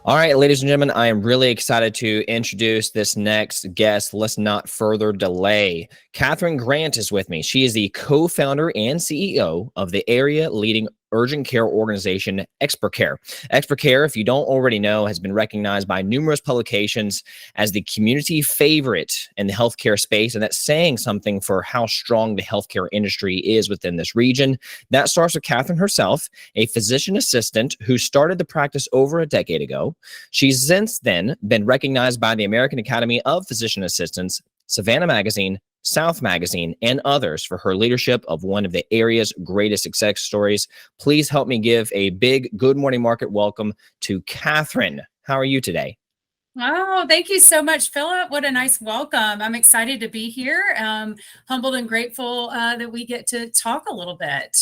All right, ladies and gentlemen, I am really excited to introduce this next guest. Let's not further delay. Catherine Grant is with me. She is the co-founder and CEO of the area leading urgent care organization, ExperCARE. ExperCARE, if you don't already know, has been recognized by numerous publications as the community favorite in the healthcare space, and that's saying something for how strong the healthcare industry is within this region. That starts with Catherine herself, a physician assistant who started the practice over a decade ago. She's since then been recognized by the American Academy of Physician Assistants, Savannah Magazine, South Magazine, and others for her leadership of one of the area's greatest success stories. Please help me give a big Good Morning Market welcome to Catherine. How are you today? Oh, thank you so much, Philip. What a nice welcome. I'm excited to be here. Humbled and grateful that we get to talk a little bit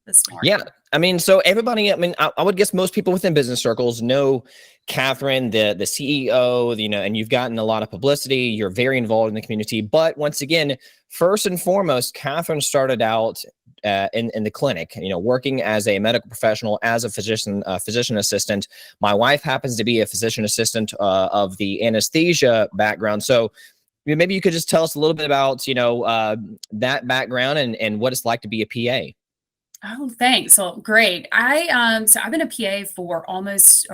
this morning. Yeah. I mean, so everybody, I would guess most people within business circles know Catherine, the CEO, and you've gotten a lot of publicity. You're very involved in the community. But once again, first and foremost, Catherine started out in the clinic, working as a medical professional, as a physician assistant. My wife happens to be a physician assistant of the anesthesia background. So maybe you could just tell us a little bit about, that background and what it's like to be a PA. Oh, thanks. Well, great. So I've been a PA for almost,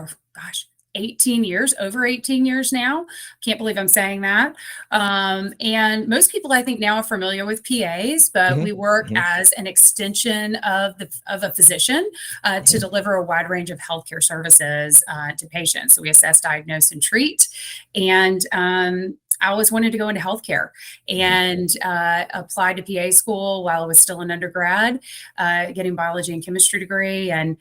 18 years, over 18 years now. Can't believe I'm saying that. And most people I think now are familiar with PAs, but we work as an extension of a physician to deliver a wide range of healthcare services to patients. So we assess, diagnose, and treat. And I always wanted to go into healthcare and applied to PA school while I was still an undergrad, getting biology and chemistry degree, and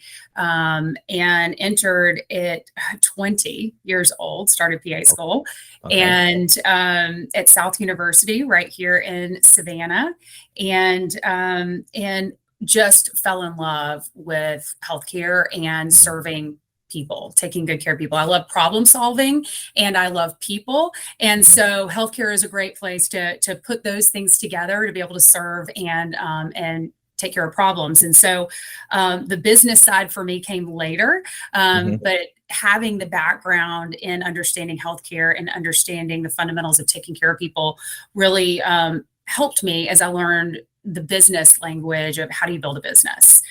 entered at 20 years old, started PA school, and at South University right here in Savannah, and just fell in love with healthcare and serving people, taking good care of people. I love problem solving and I love people. And so healthcare is a great place to put those things together to be able to serve and take care of problems. And so the business side for me came later, but having the background in understanding healthcare and understanding the fundamentals of taking care of people really helped me as I learned the business language of how do you build a business.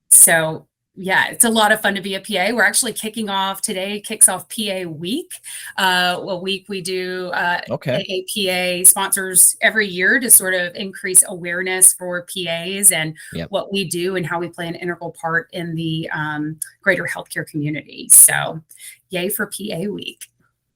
So yeah, it's a lot of fun to be a PA. We're actually today kicks off PA Week, a week we do AAPA sponsors every year to sort of increase awareness for PAs and what we do and how we play an integral part in the greater healthcare community. So yay for PA Week.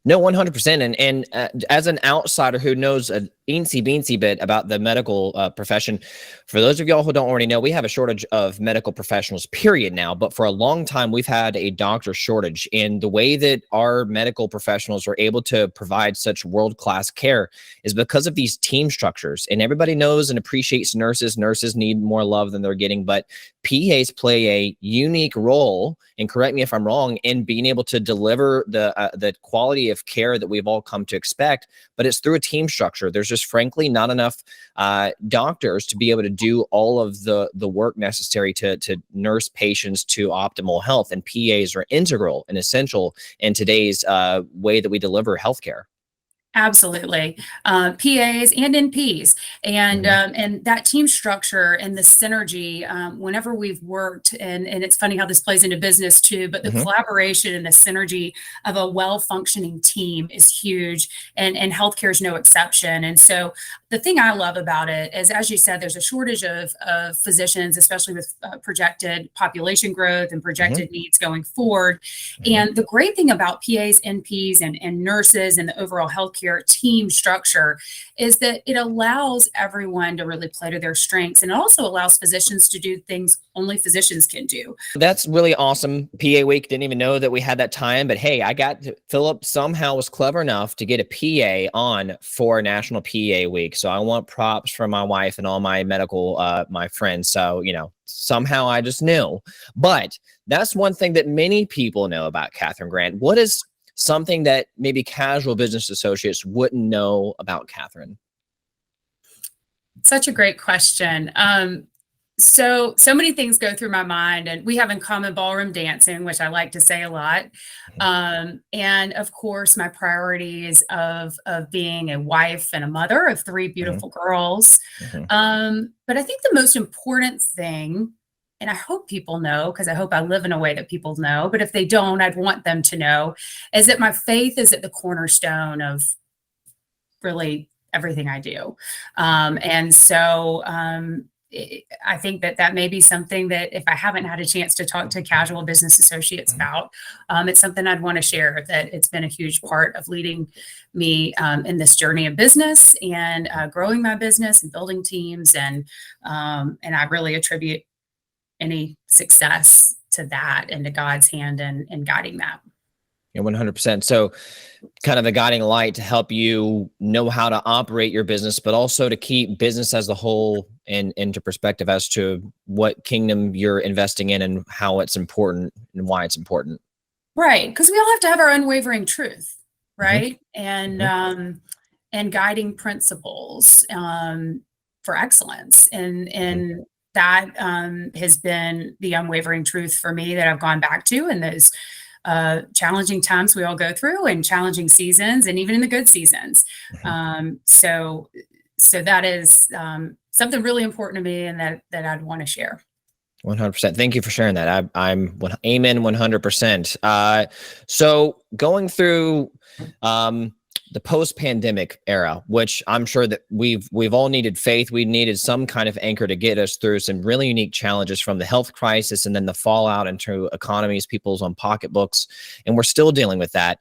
No, 100%. And as an outsider who knows an eensy beensy bit about the medical profession, for those of y'all who don't already know, we have a shortage of medical professionals, period, now. But for a long time, we've had a doctor shortage. And the way that our medical professionals are able to provide such world-class care is because of these team structures. And everybody knows and appreciates nurses. Nurses need more love than they're getting. But PAs play a unique role, and correct me if I'm wrong, in being able to deliver the quality of care that we've all come to expect, but it's through a team structure. There's just frankly not enough doctors to be able to do all of the work necessary to nurse patients to optimal health, and PAs are integral and essential in today's way that we deliver healthcare. Absolutely. PAs and NPs and that team structure and the synergy, whenever we've worked, and it's funny how this plays into business too, but the collaboration and the synergy of a well-functioning team is huge, and healthcare is no exception. And so the thing I love about it is, as you said, there's a shortage of physicians, especially with projected population growth and projected needs going forward. And the great thing about PAs, NPs, and nurses and the overall healthcare team structure is that it allows everyone to really play to their strengths, and it also allows physicians to do things only physicians can do. That's really awesome. PA Week, didn't even know that we had that time, but hey, Philip somehow was clever enough to get a PA on for National PA Week. So I want props from my wife and all my medical, my friends. So, somehow I just knew. But that's one thing that many people know about Catherine Grant. What is something that maybe casual business associates wouldn't know about Catherine? Such a great question. so many things go through my mind, and we have in common ballroom dancing, which I like to say a lot. And of course, my priorities of being a wife and a mother of three beautiful girls. But I think the most important thing, and I hope people know, because I hope I live in a way that people know, but if they don't, I'd want them to know, is that my faith is at the cornerstone of really everything I do. And so I think that may be something that if I haven't had a chance to talk to casual business associates about, it's something I'd want to share, that it's been a huge part of leading me in this journey of business and growing my business and building teams. And I really attribute any success to that and to God's hand in guiding that. Yeah, 100%. So kind of the guiding light to help you know how to operate your business, but also to keep business as a whole and into perspective as to what kingdom you're investing in and how it's important and why it's important. Right. Because we all have to have our unwavering truth, right? And guiding principles for excellence. And that has been the unwavering truth for me that I've gone back to in those challenging times we all go through, and challenging seasons, and even in the good seasons. So that is something really important to me, and that I'd want to share. 100%. Thank you for sharing that. I'm amen 100%. So going through the post-pandemic era, which I'm sure that we've all needed faith. We needed some kind of anchor to get us through some really unique challenges from the health crisis and then the fallout into economies, people's own pocketbooks. And we're still dealing with that.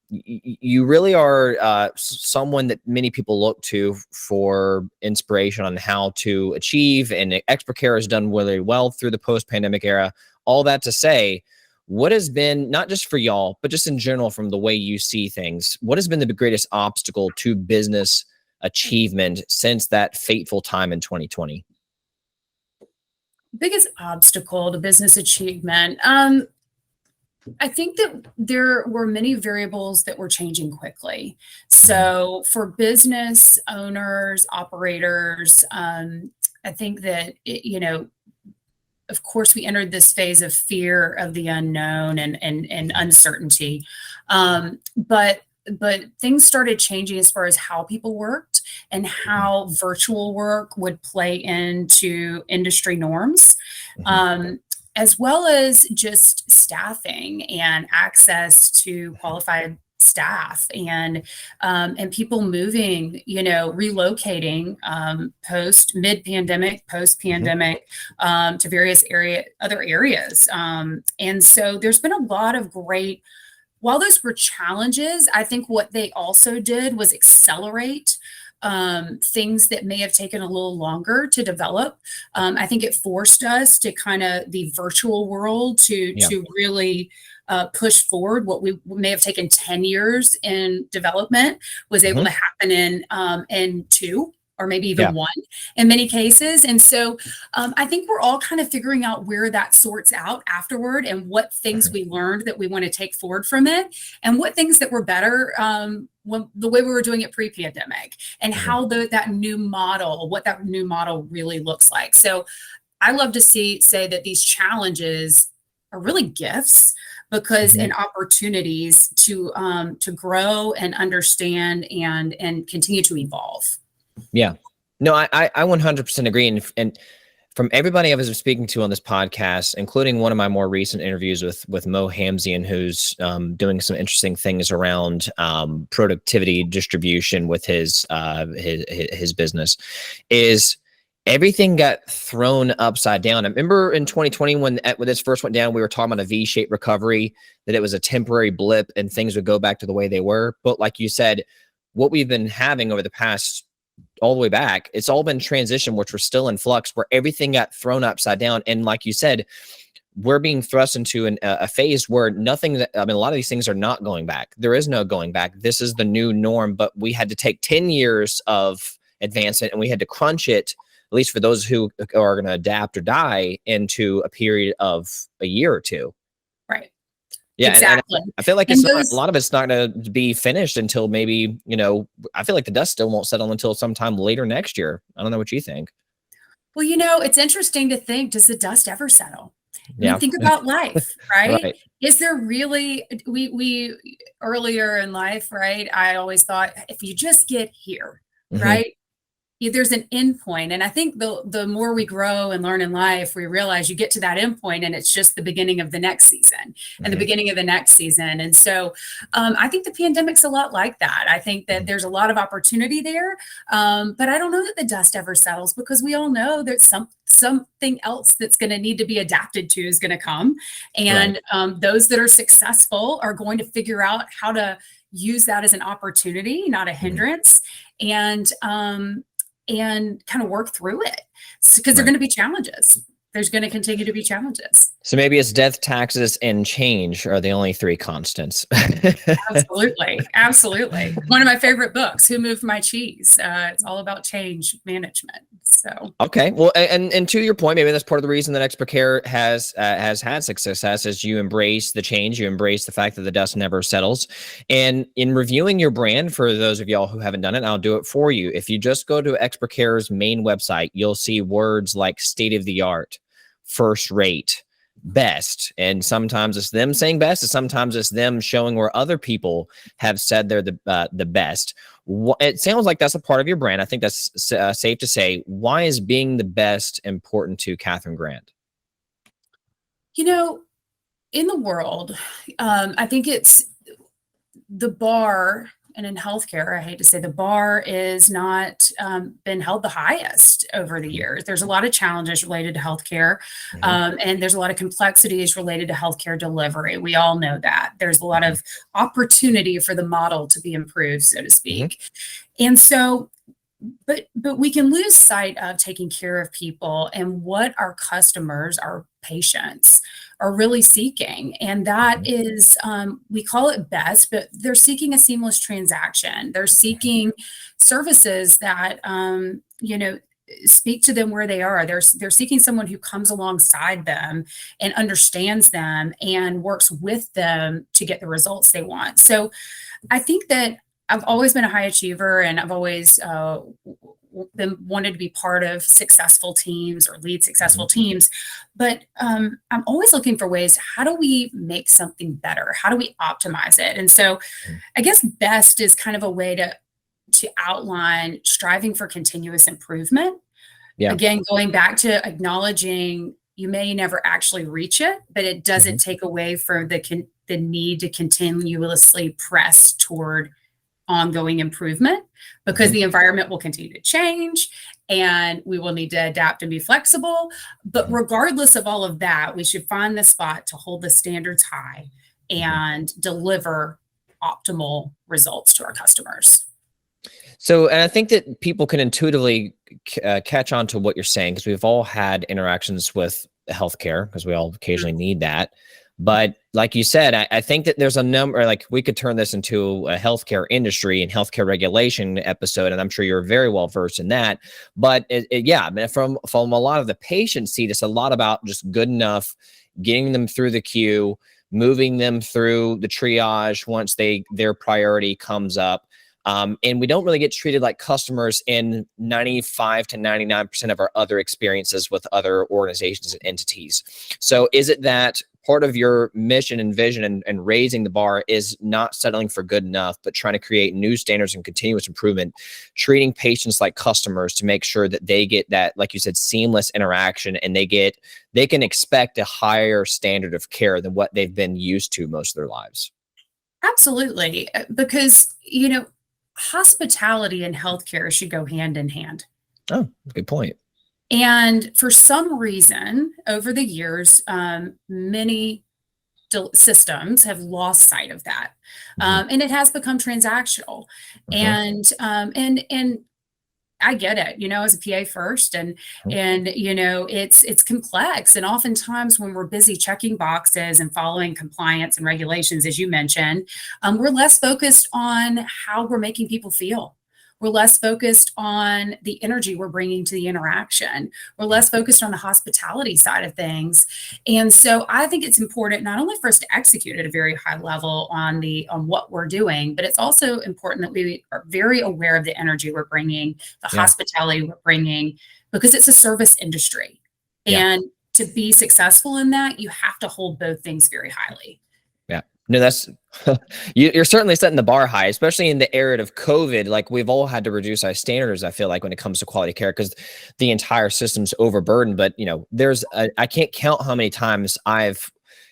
You really are someone that many people look to for inspiration on how to achieve. And ExperCARE has done really well through the post-pandemic era. All that to say, what has been, not just for y'all, but just in general from the way you see things, what has been the greatest obstacle to business achievement since that fateful time in 2020? Biggest obstacle to business achievement. I think that there were many variables that were changing quickly. So for business owners, operators, I think that, of course, we entered this phase of fear of the unknown and uncertainty. But things started changing as far as how people worked and how virtual work would play into industry norms, as well as just staffing and access to qualified staff and people moving, relocating post-pandemic to various other areas. And so there's been a lot of great, while those were challenges, I think what they also did was accelerate things that may have taken a little longer to develop. I think it forced us to the virtual world to really push forward what we may have taken 10 years in development was able to happen in 2 or maybe even 1 in many cases. And so I think we're all kind of figuring out where that sorts out afterward, and what things we learned that we want to take forward from it, and what things that were better the way we were doing it pre-pandemic, and how what that new model really looks like. So I love to say that these challenges are really gifts, because and opportunities to grow and understand and continue to evolve. Yeah, no, I 100% agree. And from everybody I was speaking to on this podcast, including one of my more recent interviews with Mo Hamzian, who's doing some interesting things around productivity distribution with his business, is everything got thrown upside down. I remember in 2020 when this first went down, we were talking about a V-shaped recovery, that it was a temporary blip and things would go back to the way they were. But like you said, what we've been having over the past all the way back, it's all been transition, which we're still in flux, where everything got thrown upside down. And like you said, we're being thrust into a phase where a lot of these things are not going back. There is no going back. This is the new norm, but we had to take 10 years of advancement and we had to crunch it, at least for those who are going to adapt or die, into a period of a year or 2. Right. Yeah, exactly. And I feel like a lot of it's not going to be finished until maybe, I feel like the dust still won't settle until sometime later next year. I don't know what you think. Well, it's interesting to think, does the dust ever settle? I mean, Yeah. think about life, right? Right. Is there really, we earlier in life, right? I always thought if you just get here, Hmm. right? There's an end point. And I think the more we grow and learn in life, we realize you get to that end point and it's just the beginning of the next season and the Hmm. beginning of the next season. And so I think the pandemic's a lot like that. I think that there's a lot of opportunity there. But I don't know that the dust ever settles, because we all know that something else that's going to need to be adapted to is going to come. Right. And those that are successful are going to figure out how to use that as an opportunity, not a Hmm. hindrance. And kind of work through it, because there are Right. going to be challenges. There's going to continue to be challenges. So maybe it's death, taxes, and change are the only three constants. Absolutely. Absolutely. One of my favorite books, Who Moved My Cheese? It's all about change management. So, Okay. Well, and to your point, maybe that's part of the reason that ExperCARE has had success, is you embrace the change, you embrace the fact that the dust never settles. And in reviewing your brand, for those of y'all who haven't done it, I'll do it for you. If you just go to ExperCARE's main website, you'll see words like state of the art, first rate, best, and sometimes it's them saying best, and sometimes it's them showing where other people have said they're the best. It sounds like that's a part of your brand. I think that's safe to say. Why is being the best important to Catherine Grant? you know, in the world, I think it's the bar, and in healthcare, I hate to say, the bar is not been held the highest over the years. There's a lot of challenges related to healthcare, Mhm. and there's a lot of complexities related to healthcare delivery. We all know that. There's a lot of opportunity for the model to be improved, so to Mhm. speak. And so, but we can lose sight of taking care of people and what our customers, our patients, are really seeking. And that Mhm. is, we call it best, but they're seeking a seamless transaction. They're seeking services that, speak to them where they are. They're seeking someone who comes alongside them and understands them and works with them to get the results they want. So I think that I've always been a high achiever, and I've always been wanted to be part of successful teams or lead successful Mhm. teams. But I'm always looking for ways. How do we make something better? How do we optimize it? And so Mhm. I guess best is kind of a way to outline striving for continuous improvement. Yeah. Again, going back to acknowledging you may never actually reach it, but it doesn't Mhm. take away from the need to continuously press toward ongoing improvement, because Mhm. the environment will continue to change and we will need to adapt and be flexible. But Mhm. regardless of all of that, we should find the spot to hold the standards high Mhm. and deliver optimal results to our customers. So, and I think that people can intuitively catch on to what you're saying, because we've all had interactions with healthcare, because we all occasionally need that. But like you said, I think that there's a number, like we could turn this into a healthcare industry and healthcare regulation episode, and I'm sure you're very well versed in that. But yeah, I mean, from a lot of the patient seat, it's a lot about just good enough, getting them through the queue, moving them through the triage once their priority comes up. And we don't really get treated like customers in 95 to 99% of our other experiences with other organizations and entities. So is it that part of your mission and vision and raising the bar is not settling for good enough, but trying to create new standards and continuous improvement, treating patients like customers to make sure that they get that, like you said, seamless interaction, and they can expect a higher standard of care than what they've been used to most of their lives? Absolutely. Because, hospitality and healthcare should go hand in hand. Oh, good point. And for some reason, over the years, many systems have lost sight of that, Mhm. and it has become transactional. Mhm. And I get it, as a PA first, and it's complex, and oftentimes when we're busy checking boxes and following compliance and regulations, as you mentioned, we're less focused on how we're making people feel. We're less focused on the energy we're bringing to the interaction. We're less focused on the hospitality side of things. And so I think it's important not only for us to execute at a very high level on what we're doing, but it's also important that we are very aware of the energy we're bringing, the hospitality we're bringing, because it's a service industry. And to be successful in that, you have to hold both things very highly. Yeah. No, that's you're certainly setting the bar high, especially in the era of COVID. Like, we've all had to reduce our standards, I feel like, when it comes to quality care, because the entire system's overburdened. But I can't count how many times I've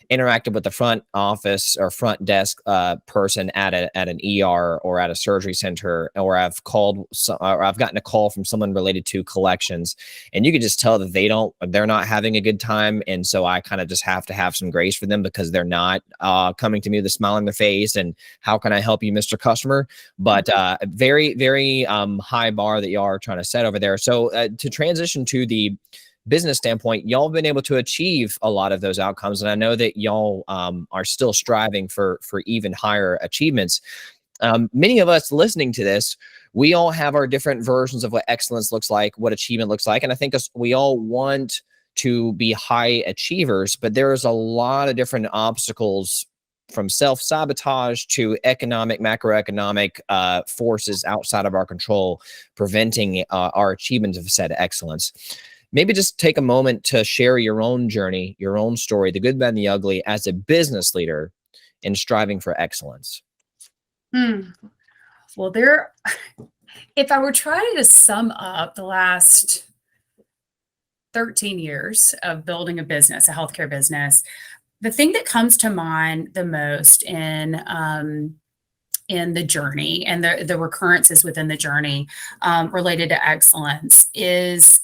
interacted with the front office or front desk person at an ER or at a surgery center, or I've gotten a call from someone related to collections, and you can just tell that they're not having a good time. And so I kind of just have to have some grace for them, because they're not coming to me with a smile on their face and how can I help you, Mr. Customer? But very, very high bar that y'all are trying to set over there. So to transition to the business standpoint, y'all have been able to achieve a lot of those outcomes. And I know that y'all are still striving for even higher achievements. Many of us listening to this, we all have our different versions of what excellence looks like, what achievement looks like. And I think we all want to be high achievers, but there's a lot of different obstacles, from self-sabotage to macroeconomic forces outside of our control, preventing our achievement of said excellence. Maybe just take a moment to share your own journey, your own story, the good, bad, and the ugly, as a business leader in striving for excellence. Well, if I were trying to sum up the last 13 years of building a business, a healthcare business, the thing that comes to mind the most in the journey and the recurrences within the journey related to excellence is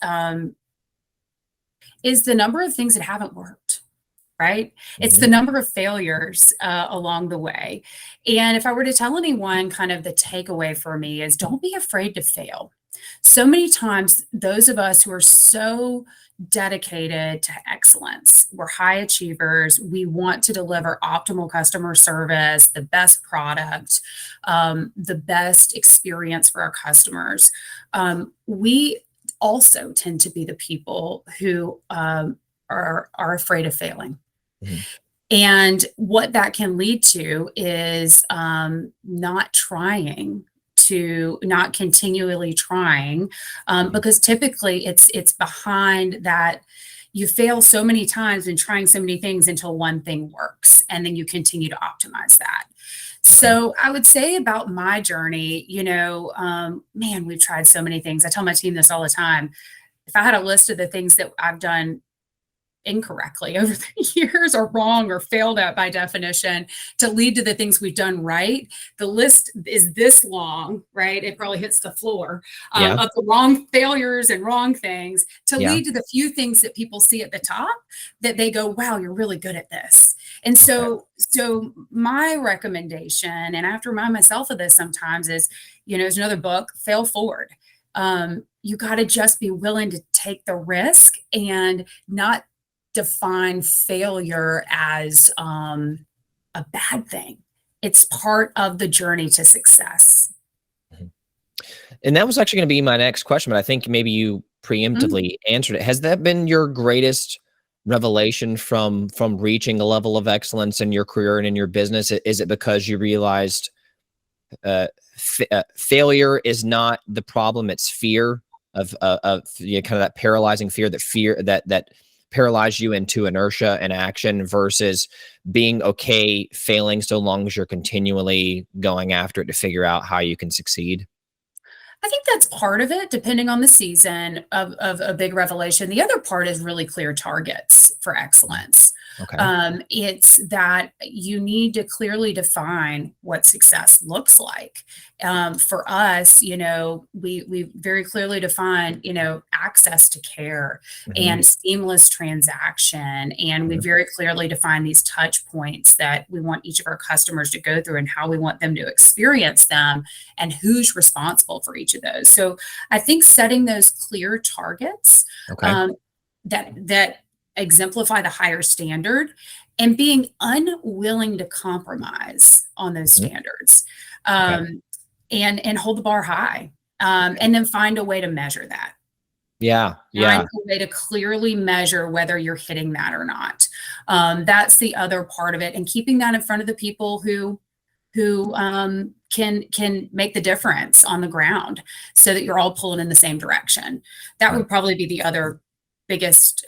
the number of things that haven't worked, right? It's the number of failures along the way. And if I were to tell anyone, kind of the takeaway for me is, don't be afraid to fail. So many times, those of us who are so dedicated to excellence, we're high achievers, we want to deliver optimal customer service, the best product, the best experience for our customers. We also tend to be the people who are afraid of failing. And what that can lead to is not continually trying, because typically it's behind that. You fail so many times in trying so many things until one thing works, and then you continue to optimize that. So I would say about my journey, man, we've tried so many things. I tell my team this all the time. If I had a list of the things that I've done incorrectly over the years, or wrong, or failed at by definition, to lead to the things we've done right, the list is this long, right? It probably hits the floor of the wrong failures and wrong things, to lead to the few things that people see at the top that they go, wow, you're really good at this. And so my recommendation, and I have to remind myself of this sometimes, is, there's another book, Fail Forward. You got to just be willing to take the risk and not define failure as a bad thing. It's part of the journey to success. And that was actually going to be my next question, but I think maybe you preemptively answered it. Has that been your greatest revelation from reaching a level of excellence in your career and in your business? Is it because you realized failure is not the problem? It's fear of kind of that paralyzing fear, that paralyze you into inertia and action, versus being okay failing so long as you're continually going after it to figure out how you can succeed? I think that's part of it, depending on the season of a big revelation. The other part is really clear targets for excellence. It's that you need to clearly define what success looks like. For us, we very clearly define, access to care and seamless transaction. And we very clearly define these touch points that we want each of our customers to go through, and how we want them to experience them, and who's responsible for each of those. So I think setting those clear targets that exemplify the higher standard, and being unwilling to compromise on those standards, and hold the bar high. And then find a way to measure that. Yeah. Find a way to clearly measure whether you're hitting that or not. That's the other part of it. And keeping that in front of the people who can make the difference on the ground, so that you're all pulling in the same direction. That would probably be the other biggest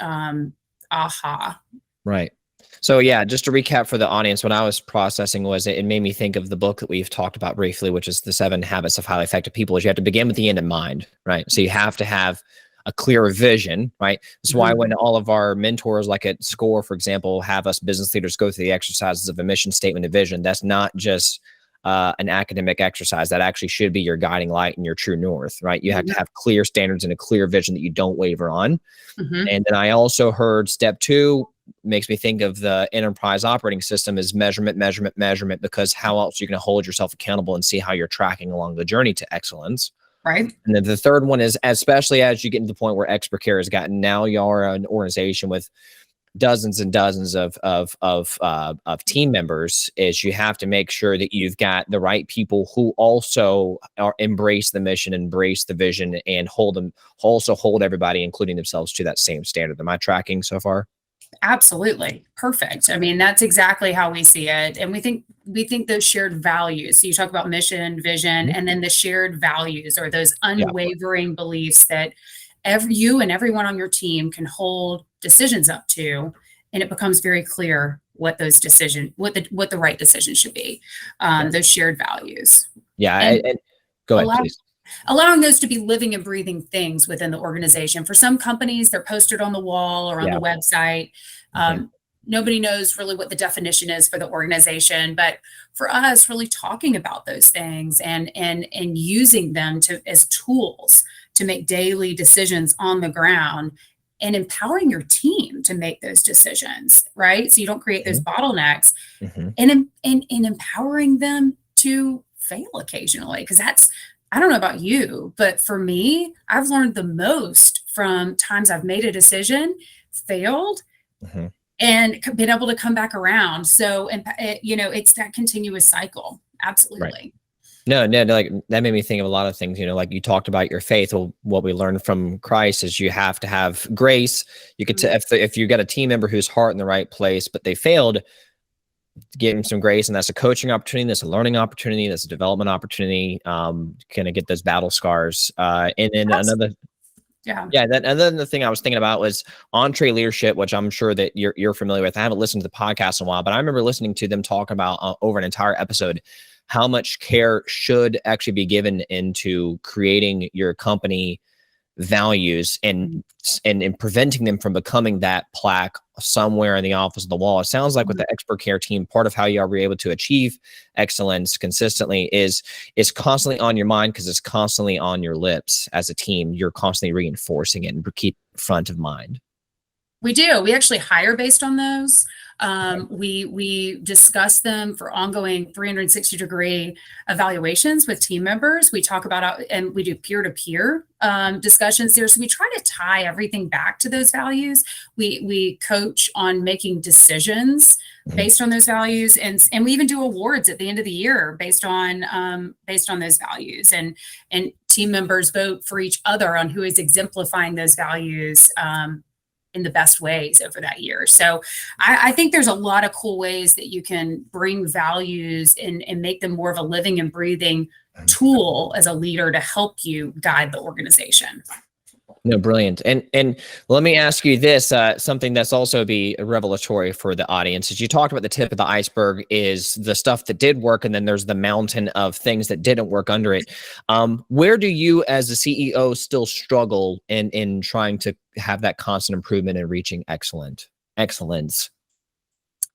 aha. Right. So yeah, just to recap for the audience, what I was processing was it made me think of the book that we've talked about briefly, which is The 7 Habits of Highly Effective People. Is you have to begin with the end in mind, right? So you have to have a clear vision, right? That's why when all of our mentors, like at SCORE, for example, have us business leaders go through the exercises of a mission statement of vision, that's not just an academic exercise. That actually should be your guiding light and your true north, right? You have to have clear standards and a clear vision that you don't waver on. And then I also heard step 2 makes me think of the enterprise operating system is measurement, measurement, measurement, because how else are you going to hold yourself accountable and see how you're tracking along the journey to excellence? Right. And then the third one is, especially as you get to the point where ExperCARE has gotten, now you are an organization with dozens and dozens of team members, is you have to make sure that you've got the right people who also embrace the mission, embrace the vision, and hold everybody, including themselves, to that same standard. Am I tracking so far? Absolutely. Perfect. I mean, that's exactly how we see it. And we think those shared values. So you talk about mission, vision, and then the shared values, or those unwavering beliefs that you and everyone on your team can hold decisions up to. And it becomes very clear what those decisions, what the right decision should be. Those shared values. Yeah. And go ahead, please. Allowing those to be living and breathing things within the organization. For some companies, they're posted on the wall or on the website. Nobody knows really what the definition is for the organization, but for us, really talking about those things and using them as tools to make daily decisions on the ground, and empowering your team to make those decisions, right? So you don't create those bottlenecks, and empowering them to fail occasionally, because that's, I don't know about you, but for me, I've learned the most from times I've made a decision, failed, and been able to come back around. So, it's that continuous cycle. Absolutely. Right. No, like that made me think of a lot of things, like you talked about your faith. Well, what we learned from Christ is you have to have grace. You could, if you got a team member whose heart in the right place, but they failed, give them some grace, and that's a coaching opportunity, that's a learning opportunity, that's a development opportunity. Kind of get those battle scars. And then another the thing I was thinking about was EntreLeadership, which I'm sure that you're familiar with. I haven't listened to the podcast in a while, but I remember listening to them talk about over an entire episode how much care should actually be given into creating your company values and preventing them from becoming that plaque somewhere in the office of the wall. It sounds like with the ExperCARE team, part of how you are able to achieve excellence consistently is constantly on your mind, because it's constantly on your lips. As a team, you're constantly reinforcing it and keep front of mind. We do. We actually hire based on those. We discuss them for ongoing 360-degree evaluations with team members. We talk about, and we do peer-to-peer discussions there. So we try to tie everything back to those values. We coach on making decisions based on those values, and we even do awards at the end of the year based on those values. And team members vote for each other on who is exemplifying those values in the best ways over that year. So I think there's a lot of cool ways that you can bring values and make them more of a living and breathing tool as a leader to help you guide the organization. No, brilliant. And let me ask you this, something that's also be revelatory for the audience. As you talked about, the tip of the iceberg is the stuff that did work, and then there's the mountain of things that didn't work under it. Where do you as a CEO still struggle in trying to have that constant improvement and reaching excellence?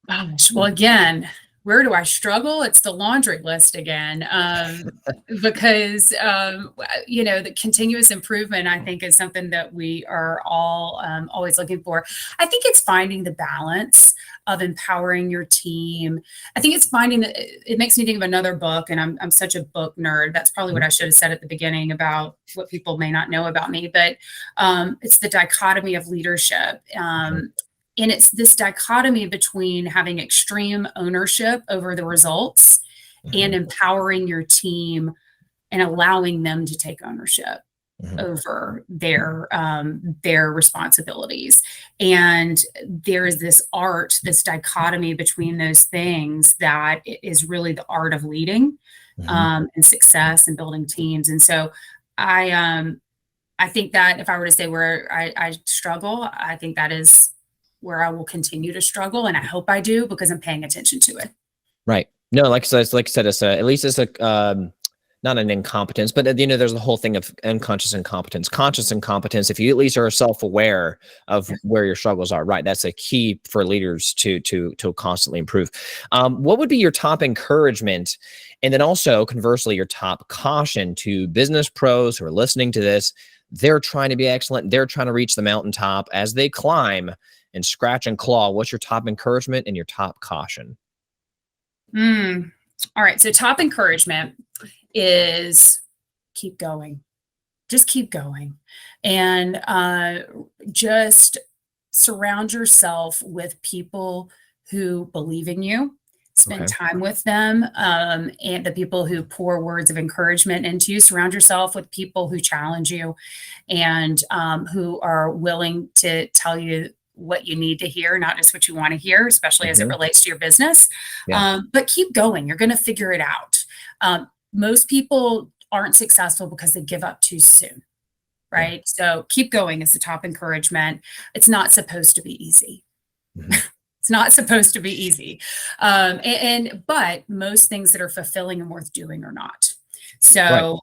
Gosh, well, again, where do I struggle? It's the laundry list again, because, the continuous improvement, I think, is something that we are all always looking for. I think it's finding the balance of empowering your team. I think it's finding that it makes me think of another book, and I'm such a book nerd. That's probably what I should have said at the beginning about what people may not know about me, but it's The Dichotomy of Leadership. And it's this dichotomy between having extreme ownership over the results and empowering your team and allowing them to take ownership over their responsibilities. And there is this art, this dichotomy between those things that is really the art of leading and success and building teams. And so I think that if I were to say where I struggle, I think that is where I will continue to struggle. And I hope I do, because I'm paying attention to it. Right. No, like I said, it's at least it's a, not an incompetence, but there's the whole thing of unconscious incompetence, conscious incompetence. If you at least are self-aware of where your struggles are, right? That's a key for leaders to constantly improve. What would be your top encouragement? And then also conversely, your top caution to business pros who are listening to this? They're trying to be excellent. They're trying to reach the mountaintop. As they climb and scratch and claw, what's your top encouragement and your top caution? All right. So top encouragement is keep going. Just keep going. And just surround yourself with people who believe in you. Spend time with them, and the people who pour words of encouragement into you. Surround yourself with people who challenge you and who are willing to tell you what you need to hear, not just what you want to hear, especially as it relates to your business. But keep going. You're going to figure it out. Most people aren't successful because they give up too soon, right? So keep going is the top encouragement. It's not supposed to be easy. It's not supposed to be easy. But most things that are fulfilling and worth doing are not. So,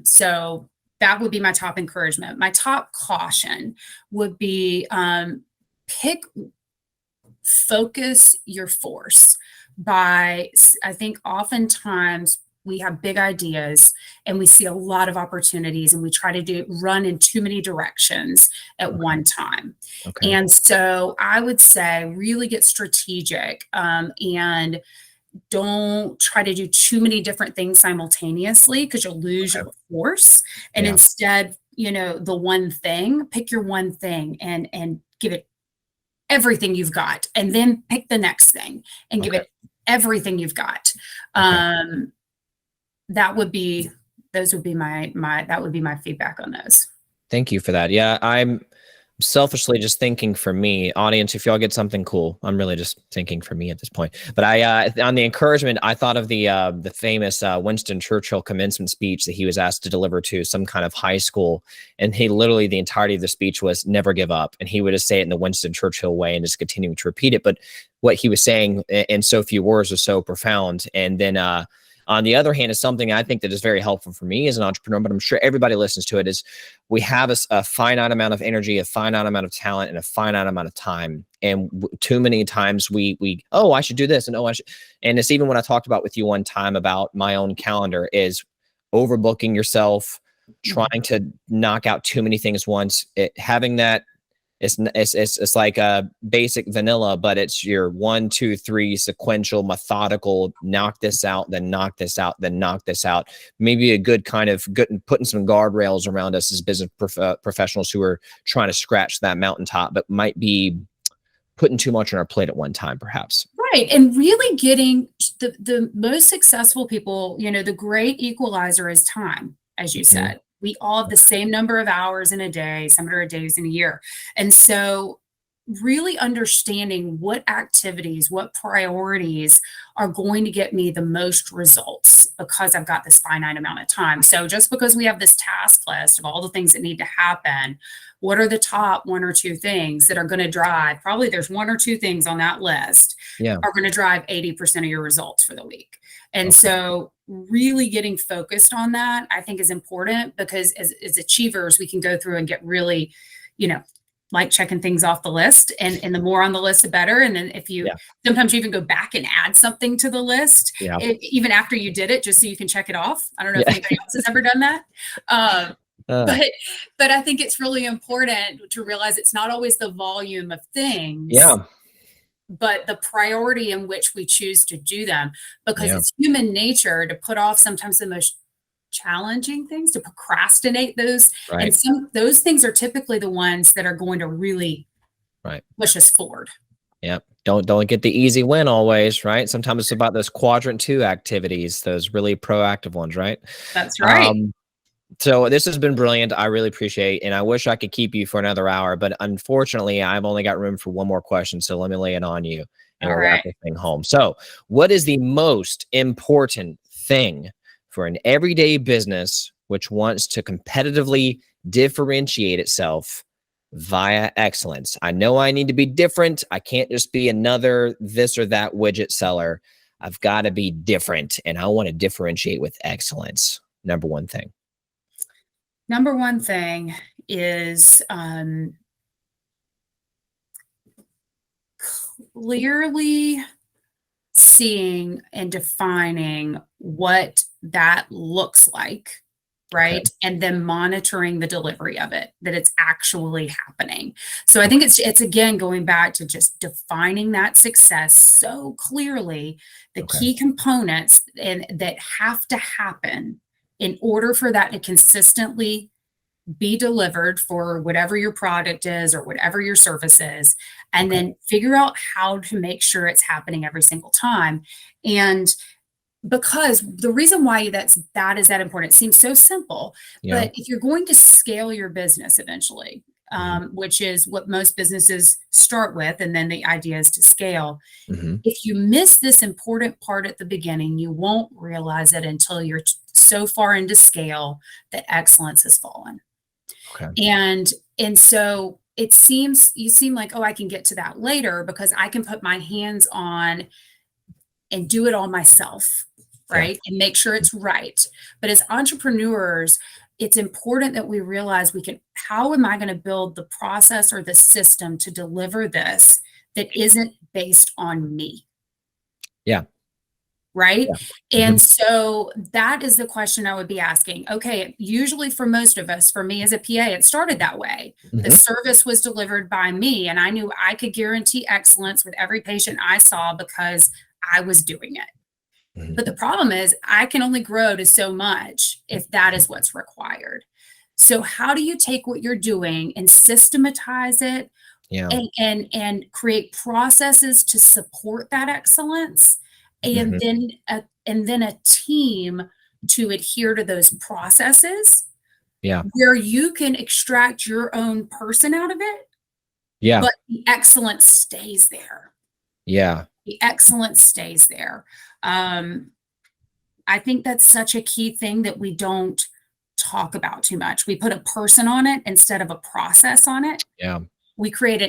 so that would be my top encouragement. My top caution would be focus your force by, I think oftentimes we have big ideas and we see a lot of opportunities and we try to run in too many directions at one time. And so I would say really get strategic and don't try to do too many different things simultaneously, because you'll lose your force. And instead, the one thing, pick your one thing and give it everything you've got, and then pick the next thing and give it everything you've got. That would be my feedback on those. Thank you for that. Yeah, I'm selfishly just thinking for me, audience, if y'all get something cool, I'm really just thinking for me at this point. But on the encouragement, I thought of the famous Winston Churchill commencement speech that he was asked to deliver to some kind of high school. And he literally, the entirety of the speech was never give up. And he would just say it in the Winston Churchill way and just continuing to repeat it. But what he was saying in so few words was so profound. And then, on the other hand, is something I think that is very helpful for me as an entrepreneur, but I'm sure everybody listens to it, is we have a finite amount of energy, a finite amount of talent, and a finite amount of time. And too many times I should do this, and I should. And it's even what I talked about with you one time about my own calendar, is overbooking yourself, trying to knock out too many things once, having that. It's like a basic vanilla, but it's your 1, 2, 3 sequential, methodical, knock this out, then knock this out, then knock this out. Maybe a good kind of putting some guardrails around us as business professionals who are trying to scratch that mountaintop, but might be putting too much on our plate at one time, perhaps. Right. And really getting the most successful people, the great equalizer is time, as you said. We all have the same number of hours in a day, some number of days in a year. And so really understanding what activities, what priorities are going to get me the most results, because I've got this finite amount of time. So just because we have this task list of all the things that need to happen, what are the top 1 or 2 things that are going to drive? Probably there's 1 or 2 things on that list are going to drive 80% of your results for the week. And so really getting focused on that, I think, is important, because as achievers, we can go through and get really, like checking things off the list, and the more on the list, the better. And then if you, sometimes you even go back and add something to the list, even after you did it, just so you can check it off. I don't know if anybody else has ever done that. But I think it's really important to realize it's not always the volume of things. But the priority in which we choose to do them, because it's human nature to put off sometimes the most challenging things, to procrastinate those. And those things are typically the ones that are going to really push us forward. Yep. Don't get the easy win always, right? Sometimes it's about those quadrant 2 activities, those really proactive ones, right? That's right. Um, so this has been brilliant. I really appreciate, and I wish I could keep you for another hour, but unfortunately, I've only got room for one more question. So let me lay it on you, and All we'll wrap right. this thing home. So, what is the most important thing for an everyday business which wants to competitively differentiate itself via excellence? I know I need to be different. I can't just be another this or that widget seller. I've got to be different, and I want to differentiate with excellence. Number one thing. Number one thing is clearly seeing and defining what that looks like, right? Okay. And then monitoring the delivery of it, that it's actually happening. So I think it's again going back to just defining that success so clearly, the Okay. key components and that have to happen in order for that to consistently be delivered for whatever your product is or whatever your service is, and Okay. then figure out how to make sure it's happening every single time. And because the reason why that is that important, it seems so simple, Yeah. but if you're going to scale your business eventually, which is what most businesses start with, and then the idea is to scale. Mm-hmm. If you miss this important part at the beginning, you won't realize it until you're so far into scale that excellence has fallen. Okay. And so you seem like, oh, I can get to that later because I can put my hands on and do it all myself, right? And make sure it's right. But as entrepreneurs, it's important that we realize how am I going to build the process or the system to deliver this that isn't based on me? Yeah. Right. Yeah. And so that is the question I would be asking. Okay, usually for most of us, for me as a PA, it started that way. The service was delivered by me, and I knew I could guarantee excellence with every patient I saw because I was doing it. Mm-hmm. But the problem is I can only grow to so much if that is what's required. So how do you take what you're doing and systematize it, Yeah. and create processes to support that excellence, and then a team to adhere to those processes, Yeah. where you can extract your own person out of it, Yeah. but the excellence stays there. Yeah. The excellence stays there. I think that's such a key thing that we don't talk about too much. We put a person on it instead of a process on it. Yeah. We create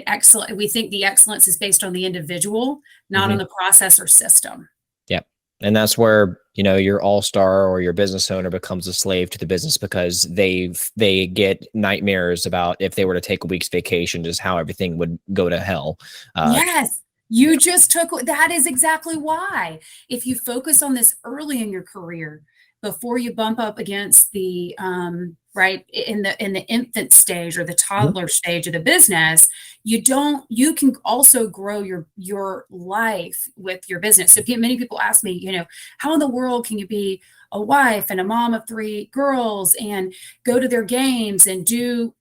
we think the excellence is based on the individual, not on the process or system. Yeah. And that's where, your all-star or your business owner becomes a slave to the business because they get nightmares about if they were to take a week's vacation, just how everything would go to hell. Yes. You just that is exactly why. If you focus on this early in your career, before you bump up against the right in the infant stage or the toddler stage of the business, you can also grow your life with your business. So many people ask me, how in the world can you be a wife and a mom of 3 girls and go to their games and do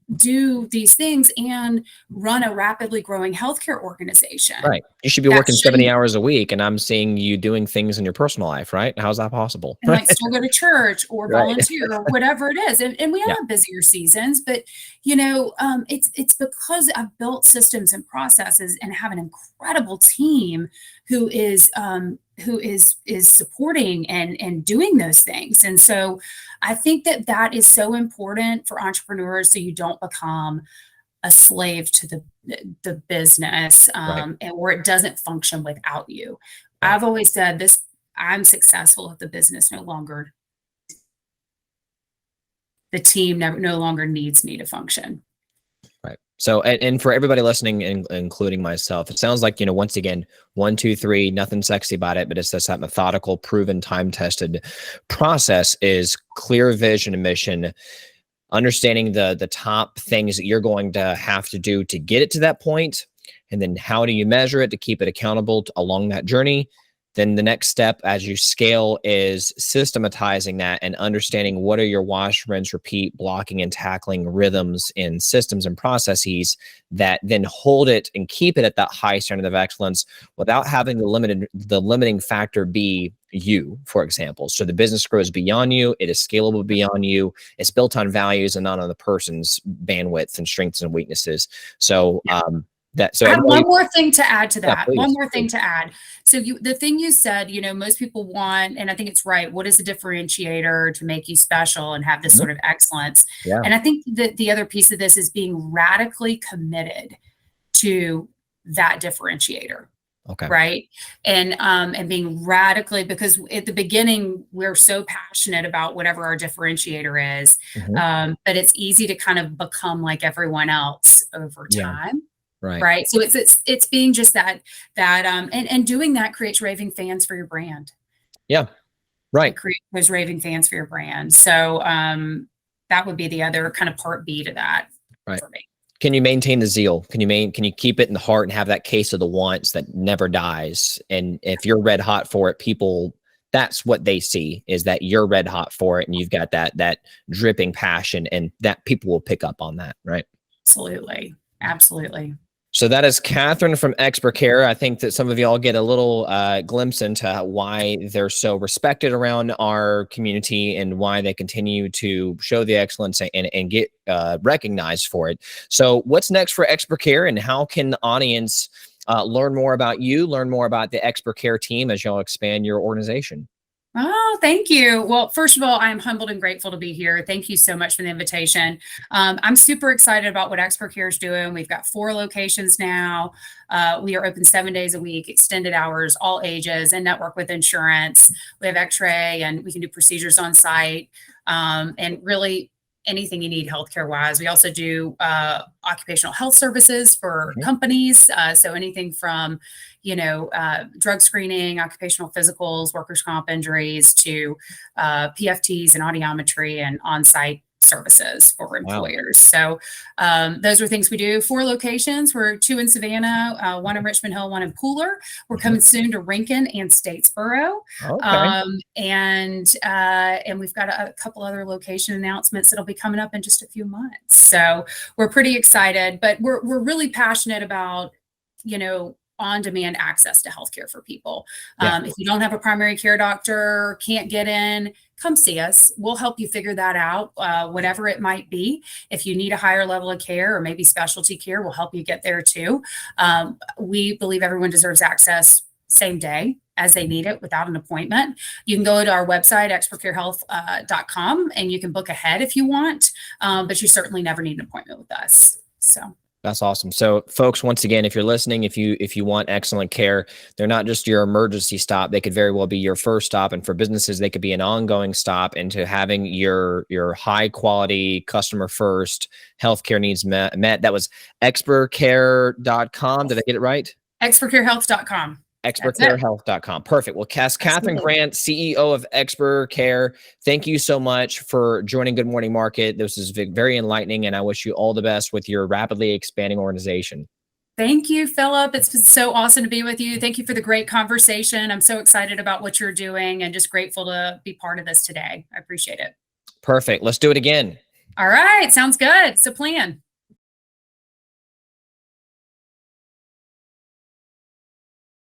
these things and run a rapidly growing healthcare organization? Right. You should be working 70 hours a week, and I'm seeing you doing things in your personal life, right? How's that possible? And still go to church or Right. volunteer or whatever it is. And we all have busier seasons, but it's because I've built systems and processes and have an incredible team who is supporting and doing those things. And so I think that is so important for entrepreneurs, so you don't become a slave to the business, and where it doesn't function without you. I've always said this, I'm successful if the business the team no longer needs me to function. Right. So, and for everybody listening, including myself, it sounds like, once again, 1, 2, 3, nothing sexy about it, but it's just that methodical, proven, time-tested process is clear vision and mission, understanding the top things that you're going to have to do to get it to that point, and then how do you measure it to keep it accountable along that journey, then the next step as you scale is systematizing that and understanding what are your wash, rinse, repeat, blocking and tackling rhythms in systems and processes that then hold it and keep it at that high standard of excellence without having the limiting factor be you, for example. So the business grows beyond you. It is scalable beyond you. It's built on values and not on the person's bandwidth and strengths and weaknesses. So, Yeah. I have one more thing to add to that. Please, one more thing to add. So the thing you said, most people want, and I think it's right, what is a differentiator to make you special and have this sort of excellence? Yeah. And I think that the other piece of this is being radically committed to that differentiator. Okay. Right. And being radically, because at the beginning, we're so passionate about whatever our differentiator is. But it's easy to kind of become like everyone else over time. Right. So it's being just that and doing that creates raving fans for your brand. Yeah. Right. It creates those raving fans for your brand. So that would be the other kind of part B to that for me. Can you maintain the zeal? Can you keep it in the heart and have that case of the wants that never dies? And if you're red hot for it, people, that's what they see, is that you're red hot for it and you've got that dripping passion, and that people will pick up on that, right? Absolutely. Absolutely. So that is Catherine from ExperCARE. I think that some of y'all get a little glimpse into why they're so respected around our community and why they continue to show the excellence and get recognized for it. So what's next for ExperCARE, and how can the audience learn more about you, learn more about the ExperCARE team as y'all expand your organization? Oh, thank you. Well, first of all, I'm humbled and grateful to be here. Thank you so much for the invitation. I'm super excited about what ExperCARE is doing. We've got 4 locations now. We are open 7 days a week, extended hours, all ages, and network with insurance. We have x-ray and we can do procedures on site, and really anything you need healthcare wise. We also do occupational health services for companies. So anything from, drug screening, occupational physicals, workers' comp injuries, to PFTs and audiometry and on-site services for employers. So those are things we do. 4 locations. We're 2 in Savannah, 1 in Richmond Hill, 1 in Pooler. We're coming soon to Rincon and Statesboro. And we've got a couple other location announcements that'll be coming up in just a few months. So we're pretty excited, but we're really passionate about, on-demand access to healthcare for people. If you don't have a primary care doctor, can't get in, come see us. We'll help you figure that out, whatever it might be. If you need a higher level of care or maybe specialty care, we'll help you get there too. We believe everyone deserves access same day as they need it without an appointment. You can go to our website, expercarehealth.com, and you can book ahead if you want, but you certainly never need an appointment with us. So. That's awesome. So folks, once again, if you're listening, if you want excellent care, they're not just your emergency stop. They could very well be your first stop. And for businesses, they could be an ongoing stop into having your high quality customer first healthcare needs met. That was expercare.com. Did I get it right? expercarehealth.com. ExperCareHealth.com. Perfect. Well, Catherine Grant, CEO of ExperCARE, thank you so much for joining Good Morning Market. This is very enlightening, and I wish you all the best with your rapidly expanding organization. Thank you, Philip. It's been so awesome to be with you. Thank you for the great conversation. I'm so excited about what you're doing and just grateful to be part of this today. I appreciate it. Perfect. Let's do it again. All right. Sounds good. It's a plan.